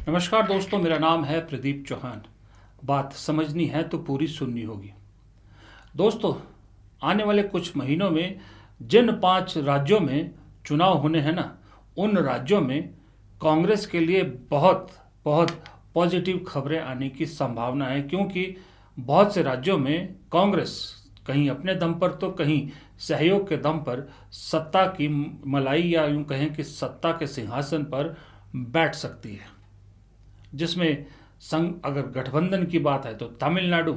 नमस्कार दोस्तों, मेरा नाम है प्रदीप चौहान। बात समझनी है तो पूरी सुननी होगी। दोस्तों, आने वाले कुछ महीनों में जिन 5 राज्यों में चुनाव होने हैं ना, उन राज्यों में कांग्रेस के लिए बहुत बहुत पॉजिटिव खबरें आने की संभावना है, क्योंकि बहुत से राज्यों में कांग्रेस कहीं अपने दम पर तो कहीं सहयोग के दम पर सत्ता की मलाई या यूं कहें कि सत्ता के सिंहासन पर बैठ सकती है। जिसमें संघ अगर गठबंधन की बात है तो तमिलनाडु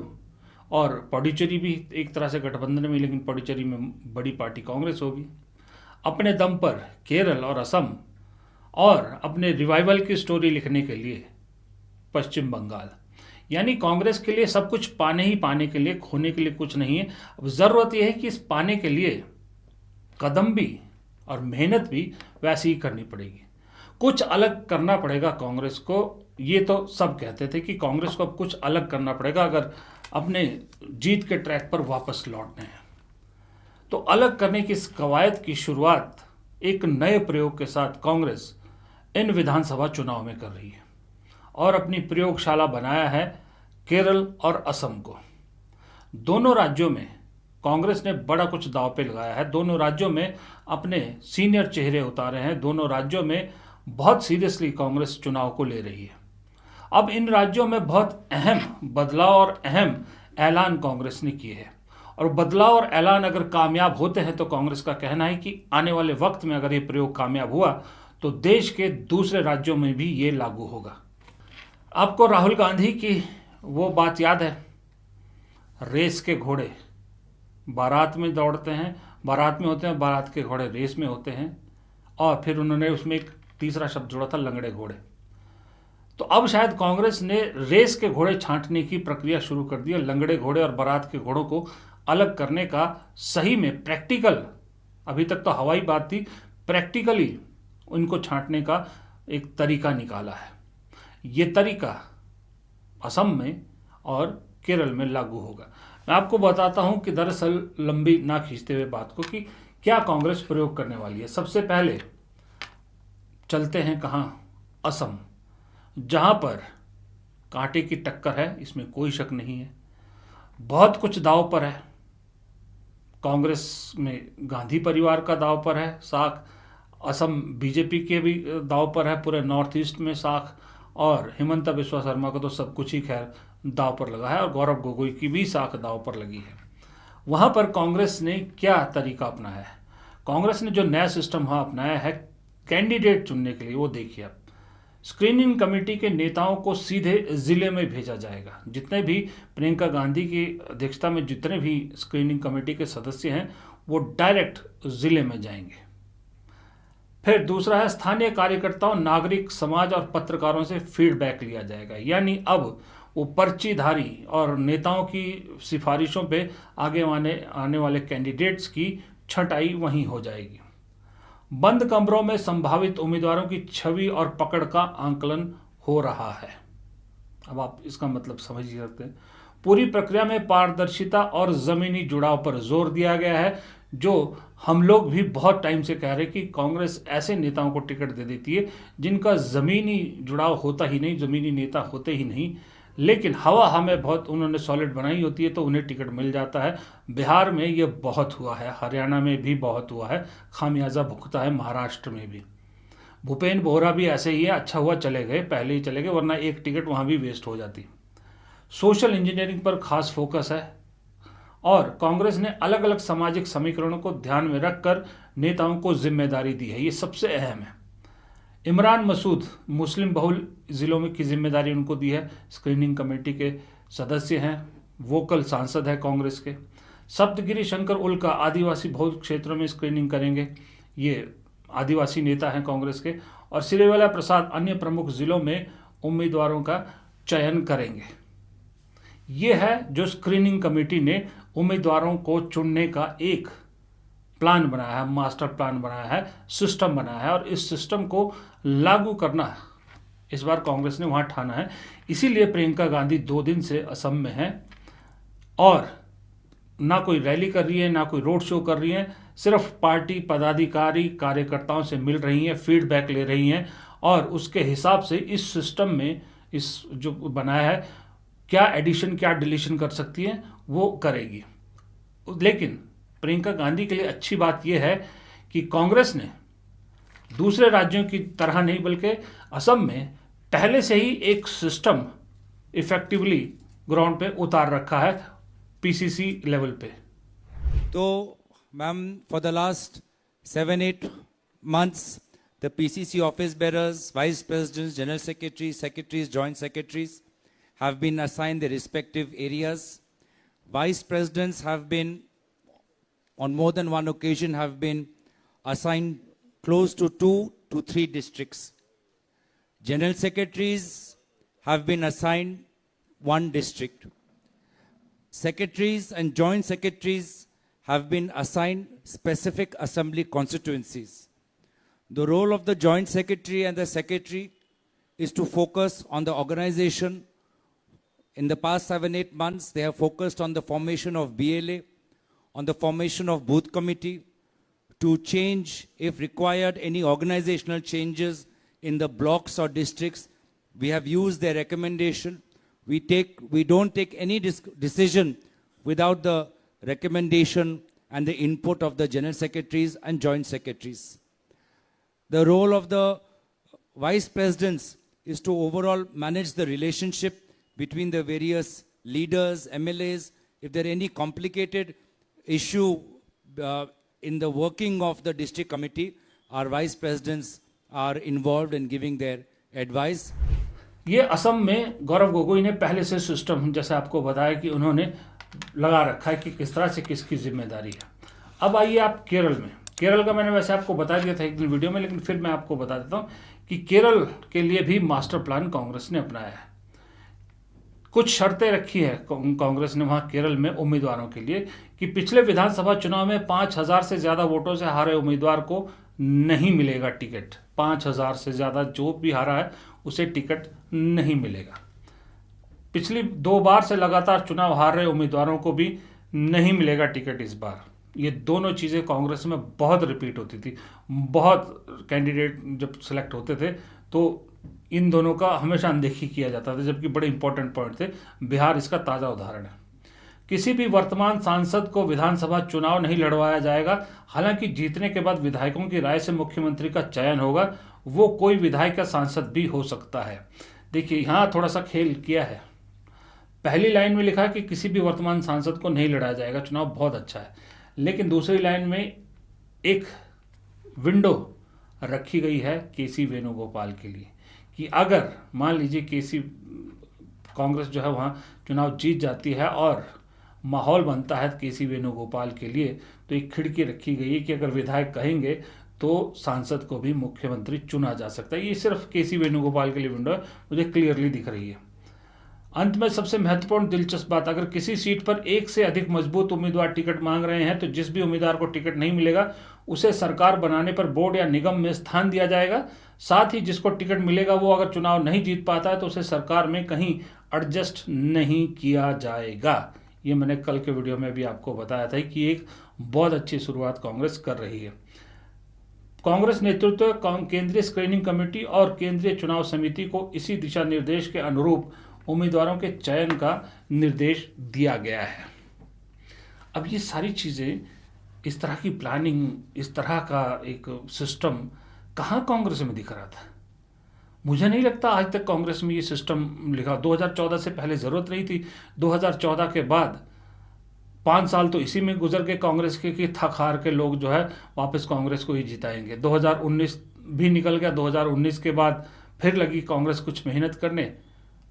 और पुडुचेरी भी एक तरह से गठबंधन में, लेकिन पुडुचेरी में बड़ी पार्टी कांग्रेस होगी। अपने दम पर केरल और असम, और अपने रिवाइवल की स्टोरी लिखने के लिए पश्चिम बंगाल। यानी कांग्रेस के लिए सब कुछ पाने ही पाने के लिए, खोने के लिए कुछ नहीं है। अब ज़रूरत यह है कि इस पाने के लिए कदम भी और मेहनत भी वैसी ही करनी पड़ेगी। कुछ अलग करना पड़ेगा कांग्रेस को। ये तो सब कहते थे कि कांग्रेस को अब कुछ अलग करना पड़ेगा अगर अपने जीत के ट्रैक पर वापस लौटने हैं। तो अलग करने की इस कवायद की शुरुआत एक नए प्रयोग के साथ कांग्रेस इन विधानसभा चुनाव में कर रही है, और अपनी प्रयोगशाला बनाया है केरल और असम को। दोनों राज्यों में कांग्रेस ने बड़ा कुछ दांव पे लगाया है। दोनों राज्यों में अपने सीनियर चेहरे उतारे हैं। दोनों राज्यों में बहुत सीरियसली कांग्रेस चुनाव को ले रही है। अब इन राज्यों में बहुत अहम बदलाव और अहम ऐलान कांग्रेस ने किए हैं, और बदलाव और ऐलान अगर कामयाब होते हैं तो कांग्रेस का कहना है कि आने वाले वक्त में अगर ये प्रयोग कामयाब हुआ तो देश के दूसरे राज्यों में भी ये लागू होगा। आपको राहुल गांधी की वो बात याद है, रेस के घोड़े बारात में दौड़ते हैं, बारात में होते हैं, बारात के घोड़े रेस में होते हैं, और फिर उन्होंने उसमें एक तीसरा शब्द जोड़ा था, लंगड़े घोड़े। तो अब शायद कांग्रेस ने रेस के घोड़े छांटने की प्रक्रिया शुरू कर दी है। लंगड़े घोड़े और बारात के घोड़ों को अलग करने का सही में प्रैक्टिकल, अभी तक तो हवाई बात थी, प्रैक्टिकली उनको छांटने का एक तरीका निकाला है। ये तरीका असम में और केरल में लागू होगा। मैं आपको बताता हूं कि दरअसल लंबी ना खींचते हुए बात को कि क्या कांग्रेस प्रयोग करने वाली है। सबसे पहले चलते हैं कहाँ, असम, जहां पर कांटे की टक्कर है, इसमें कोई शक नहीं है। बहुत कुछ दांव पर है। कांग्रेस में गांधी परिवार का दांव पर है साख, असम बीजेपी के भी दांव पर है, पूरे नॉर्थ ईस्ट में साख, और हिमंता बिस्वा शर्मा का तो सब कुछ ही खैर दांव पर लगा है, और गौरव गोगोई की भी साख दांव पर लगी है। वहां पर कांग्रेस ने क्या तरीका अपनाया है? कांग्रेस ने जो नया सिस्टम वहां अपनाया है कैंडिडेट चुनने के लिए, वो देखिए आप। स्क्रीनिंग कमेटी के नेताओं को सीधे जिले में भेजा जाएगा। जितने भी प्रियंका गांधी की अध्यक्षता में जितने भी स्क्रीनिंग कमेटी के सदस्य हैं, वो डायरेक्ट जिले में जाएंगे। फिर दूसरा है, स्थानीय कार्यकर्ताओं, नागरिक समाज और पत्रकारों से फीडबैक लिया जाएगा। यानी अब वो पर्चीधारी और नेताओं की सिफारिशों पे आगे आने वाले कैंडिडेट्स की छंटाई वहीं हो जाएगी। बंद कमरों में संभावित उम्मीदवारों की छवि और पकड़ का आंकलन हो रहा है। अब आप इसका मतलब समझ ही सकते हैं। पूरी प्रक्रिया में पारदर्शिता और जमीनी जुड़ाव पर जोर दिया गया है, जो हम लोग भी बहुत टाइम से कह रहे हैं कि कांग्रेस ऐसे नेताओं को टिकट दे देती है जिनका जमीनी जुड़ाव होता ही नहीं, जमीनी नेता होते ही नहीं, लेकिन हवा हमें बहुत उन्होंने सॉलिड बनाई होती है तो उन्हें टिकट मिल जाता है। बिहार में ये बहुत हुआ है, हरियाणा में भी बहुत हुआ है, खामियाजा भुगता है महाराष्ट्र में भी। भूपेंद्र बोहरा भी ऐसे ही है, अच्छा हुआ चले गए, पहले ही चले गए, वरना एक टिकट वहाँ भी वेस्ट हो जाती। सोशल इंजीनियरिंग पर खास फोकस है, और कांग्रेस ने अलग अलग सामाजिक समीकरणों को ध्यान में रखकर नेताओं को जिम्मेदारी दी है। ये सबसे अहम है। इमरान मसूद मुस्लिम बहुल ज़िलों में की जिम्मेदारी उनको दी है। स्क्रीनिंग कमेटी के सदस्य हैं, वोकल सांसद है कांग्रेस के। सप्तगिरी शंकर उल्का आदिवासी बहुल क्षेत्रों में स्क्रीनिंग करेंगे, ये आदिवासी नेता हैं कांग्रेस के। और सिरिवेला प्रसाद अन्य प्रमुख ज़िलों में उम्मीदवारों का चयन करेंगे। ये है जो स्क्रीनिंग कमेटी ने उम्मीदवारों को चुनने का एक प्लान बनाया है, मास्टर प्लान बनाया है, सिस्टम बनाया है, और इस सिस्टम को लागू करना इस बार कांग्रेस ने वहां ठाना है। इसीलिए प्रियंका गांधी 2 दिन से असम में हैं, और ना कोई रैली कर रही है, ना कोई रोड शो कर रही है, सिर्फ पार्टी पदाधिकारी कार्यकर्ताओं से मिल रही हैं, फीडबैक ले रही हैं, और उसके हिसाब से इस सिस्टम में इस जो बनाया है क्या एडिशन क्या डिलीशन कर सकती है वो करेगी। लेकिन प्रियंका गांधी के लिए अच्छी बात यह है कि कांग्रेस ने दूसरे राज्यों की तरह नहीं बल्कि असम में पहले से ही एक सिस्टम इफेक्टिवली ग्राउंड पे उतार रखा है पीसीसी लेवल पे। तो ma'am, for the last 7-8 months, the PCC office bearers, vice presidents, general secretaries, joint secretaries have been assigned their respective areas. Vice presidents have been, on more than one occasion, have been assigned close to 2 to 3 districts. General secretaries have been assigned 1 district. Secretaries and joint secretaries have been assigned specific assembly constituencies. The role of the joint secretary and the secretary is to focus on the organization. In the past 7-8 months, they have focused on the formation of BLA, on the formation of booth committee, to change, if required, any organizational changes in the blocks or districts. We have used their recommendation. We don't take any decision without the recommendation and the input of the general secretaries and joint secretaries. The role of the vice presidents is to overall manage the relationship between the various leaders, MLAs. If there are any complicated issue in the working of the district committee, our vice presidents are involved in giving their advice. ये असम में गौरव गोगोई ने पहले से system जैसे आपको बताया कि उन्होंने लगा रखा है कि किस तरह से किसकी जिम्मेदारी है। अब आइए आप केरल में। केरल का मैंने वैसे आपको बता दिया था एक दिन वीडियो में, लेकिन फिर मैं आपको बता देता हूँ कि केरल के लिए भी मास्टर प्लान कांग्रेस ने अपनाया है। कुछ शर्तें रखी है कांग्रेस ने वहाँ केरल में उम्मीदवारों के लिए कि पिछले विधानसभा चुनाव में 5,000 से ज़्यादा वोटों से हारे उम्मीदवार को नहीं मिलेगा टिकट। 5,000 से ज़्यादा जो भी हारा है उसे टिकट नहीं मिलेगा। पिछली 2 बार से लगातार चुनाव हार रहे उम्मीदवारों को भी नहीं मिलेगा टिकट इस बार। ये दोनों चीज़ें कांग्रेस में बहुत रिपीट होती थी। बहुत कैंडिडेट जब सिलेक्ट होते थे तो इन दोनों का हमेशा अनदेखी किया जाता था, जबकि बड़े इंपॉर्टेंट पॉइंट थे। बिहार इसका ताज़ा उदाहरण है। किसी भी वर्तमान सांसद को विधानसभा चुनाव नहीं लड़वाया जाएगा। हालांकि जीतने के बाद विधायकों की राय से मुख्यमंत्री का चयन होगा। वो कोई विधायक या सांसद भी हो सकता है। देखिए यहाँ थोड़ा सा खेल किया है। पहली लाइन में लिखा है कि किसी भी वर्तमान सांसद को नहीं लड़ाया जाएगा चुनाव, बहुत अच्छा है। लेकिन दूसरी लाइन में एक विंडो रखी गई है केसी वेणुगोपाल के लिए कि अगर मान लीजिए केसी कांग्रेस जो है वहाँ चुनाव जीत जाती है और माहौल बनता है केसी वेणुगोपाल के लिए, तो एक खिड़की रखी गई है कि अगर विधायक कहेंगे तो सांसद को भी मुख्यमंत्री चुना जा सकता है। ये सिर्फ केसी वेणुगोपाल के लिए विंडो है, मुझे क्लियरली दिख रही है। अंत में सबसे महत्वपूर्ण दिलचस्प बात, अगर किसी सीट पर एक से अधिक मजबूत उम्मीदवार टिकट मांग रहे हैं तो जिस भी उम्मीदवार को टिकट नहीं मिलेगा उसे सरकार बनाने पर बोर्ड या निगम में स्थान दिया जाएगा। साथ ही जिसको टिकट मिलेगा वो अगर चुनाव नहीं जीत पाता है तो उसे सरकार में कहीं एडजस्ट नहीं किया जाएगा। ये मैंने कल के वीडियो में भी आपको बताया था कि एक बहुत अच्छी शुरुआत कांग्रेस कर रही है। कांग्रेस नेतृत्व केंद्रीय स्क्रीनिंग कमेटी और केंद्रीय चुनाव समिति को इसी दिशा निर्देश के अनुरूप उम्मीदवारों के चयन का निर्देश दिया गया है। अब ये सारी चीज़ें, इस तरह की प्लानिंग, इस तरह का एक सिस्टम कहाँ कांग्रेस में दिख रहा था? मुझे नहीं लगता आज तक कांग्रेस में ये सिस्टम लिखा। 2014 से पहले ज़रूरत नहीं थी। 2014 के बाद 5 साल तो इसी में गुजर गए कांग्रेस के कि थक हार के लोग जो है वापस कांग्रेस को ही जिताएंगे। 2019 भी निकल गया। 2019 के बाद फिर लगी कांग्रेस कुछ मेहनत करने,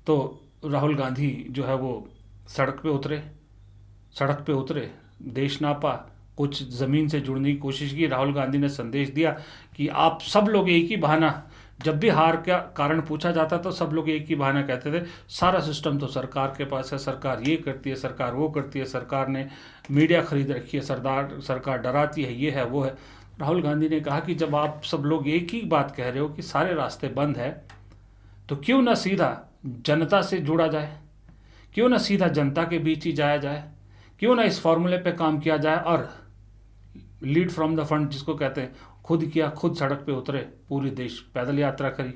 तो राहुल गांधी जो है वो सड़क पे उतरे, देश नापा, कुछ ज़मीन से जुड़ने की कोशिश की। राहुल गांधी ने संदेश दिया कि आप सब लोग एक ही बहाना, जब भी हार का कारण पूछा जाता तो सब लोग एक ही बहाना कहते थे, सारा सिस्टम तो सरकार के पास है, सरकार ये करती है, सरकार वो करती है, सरकार ने मीडिया खरीद रखी है, सरकार डराती है, ये है वो है। राहुल गांधी ने कहा कि जब आप सब लोग एक ही बात कह रहे हो कि सारे रास्ते बंद है, तो क्यों ना सीधा जनता से जुड़ा जाए, क्यों ना सीधा जनता के बीच ही जाया जाए, क्यों ना इस फॉर्मूले पे काम किया जाए और लीड फ्रॉम द फ्रंट जिसको कहते हैं, खुद किया, खुद सड़क पे उतरे, पूरी देश पैदल यात्रा करी।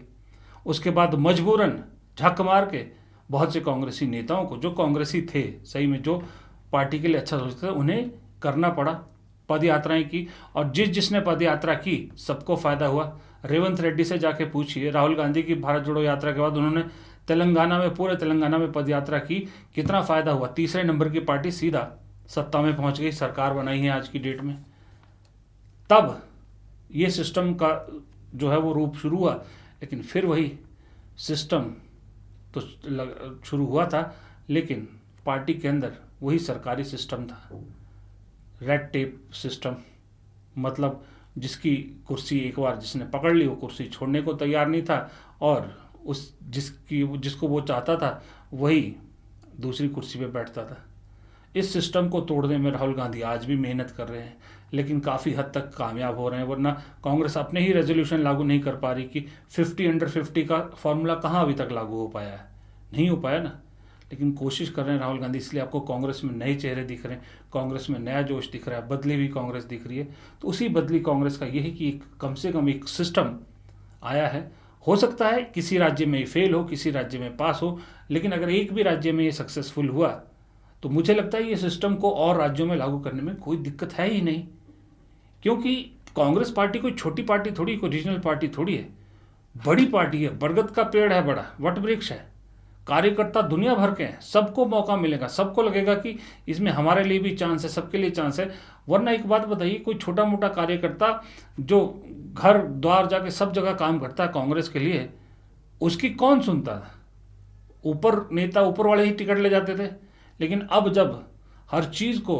उसके बाद मजबूरन झक मार के बहुत से कांग्रेसी नेताओं को, जो कांग्रेसी थे सही में, जो पार्टी के लिए अच्छा सोचते थे, उन्हें करना पड़ा, पद यात्राएं की। और जिसने पद यात्रा की सबको फायदा हुआ। रेवंत रेड्डी से जाके पूछिए, राहुल गांधी की भारत जोड़ो यात्रा के बाद उन्होंने तेलंगाना में, पूरे तेलंगाना में पद यात्रा की, कितना फायदा हुआ। तीसरे नंबर की पार्टी सीधा सत्ता में पहुंच गई, सरकार बनाई है आज की डेट में। तब ये सिस्टम का जो है वो रूप शुरू हुआ, लेकिन फिर वही सिस्टम तो शुरू हुआ था, लेकिन पार्टी के अंदर वही सरकारी सिस्टम था, रेड टेप सिस्टम। मतलब जिसकी कुर्सी एक बार जिसने पकड़ ली वो कुर्सी छोड़ने को तैयार नहीं था, और जिसको वो चाहता था वही दूसरी कुर्सी पे बैठता था। इस सिस्टम को तोड़ने में राहुल गांधी आज भी मेहनत कर रहे हैं, लेकिन काफ़ी हद तक कामयाब हो रहे हैं। वरना कांग्रेस अपने ही रेजोल्यूशन लागू नहीं कर पा रही कि 50 अंडर 50 का फॉर्मूला कहाँ अभी तक लागू हो पाया है, नहीं हो पाया ना। लेकिन कोशिश कर रहे हैं राहुल गांधी, इसलिए आपको कांग्रेस में नए चेहरे दिख रहे हैं, कांग्रेस में नया जोश दिख रहा है, बदली हुई कांग्रेस दिख रही है। तो उसी बदली कांग्रेस का यही कि कम से कम एक सिस्टम आया है। हो सकता है किसी राज्य में फेल हो, किसी राज्य में पास हो, लेकिन अगर एक भी राज्य में ये सक्सेसफुल हुआ तो मुझे लगता है ये सिस्टम को और राज्यों में लागू करने में कोई दिक्कत है ही नहीं। क्योंकि कांग्रेस पार्टी कोई छोटी पार्टी थोड़ी, कोई रीजनल पार्टी थोड़ी है, बड़ी पार्टी है, बरगद का पेड़ है, बड़ा वट वृक्ष है, कार्यकर्ता दुनिया भर के हैं, सबको मौका मिलेगा, सबको लगेगा कि इसमें हमारे लिए भी चांस है, सबके लिए चांस है। वरना एक बात बताइए, कोई छोटा मोटा कार्यकर्ता जो घर द्वार जाके सब जगह काम करता है कांग्रेस के लिए, उसकी कौन सुनता था? ऊपर नेता, ऊपर वाले ही टिकट ले जाते थे। लेकिन अब जब हर चीज़ को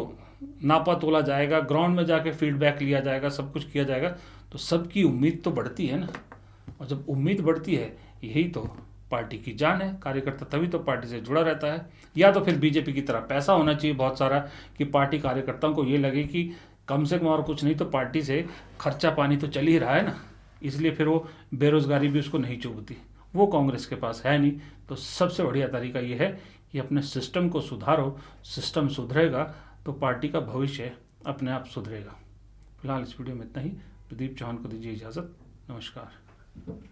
नापा तोला जाएगा, ग्राउंड में जाके फीडबैक लिया जाएगा, सब कुछ किया जाएगा, तो सबकी उम्मीद तो बढ़ती है ना। और जब उम्मीद बढ़ती है, यही तो पार्टी की जान है। कार्यकर्ता तभी तो पार्टी से जुड़ा रहता है। या तो फिर बीजेपी की तरह पैसा होना चाहिए बहुत सारा, कि पार्टी कार्यकर्ताओं को ये लगे कि कम से कम और कुछ नहीं तो पार्टी से खर्चा पानी तो चल ही रहा है ना, इसलिए फिर वो बेरोजगारी भी उसको नहीं चुभती। वो कांग्रेस के पास है नहीं। तो सबसे बढ़िया तरीका ये है कि अपने सिस्टम को सुधारो, सिस्टम सुधरेगा तो पार्टी का भविष्य अपने आप सुधरेगा। फिलहाल इस वीडियो में इतना ही। प्रदीप चौहान को दीजिए इजाज़त। नमस्कार।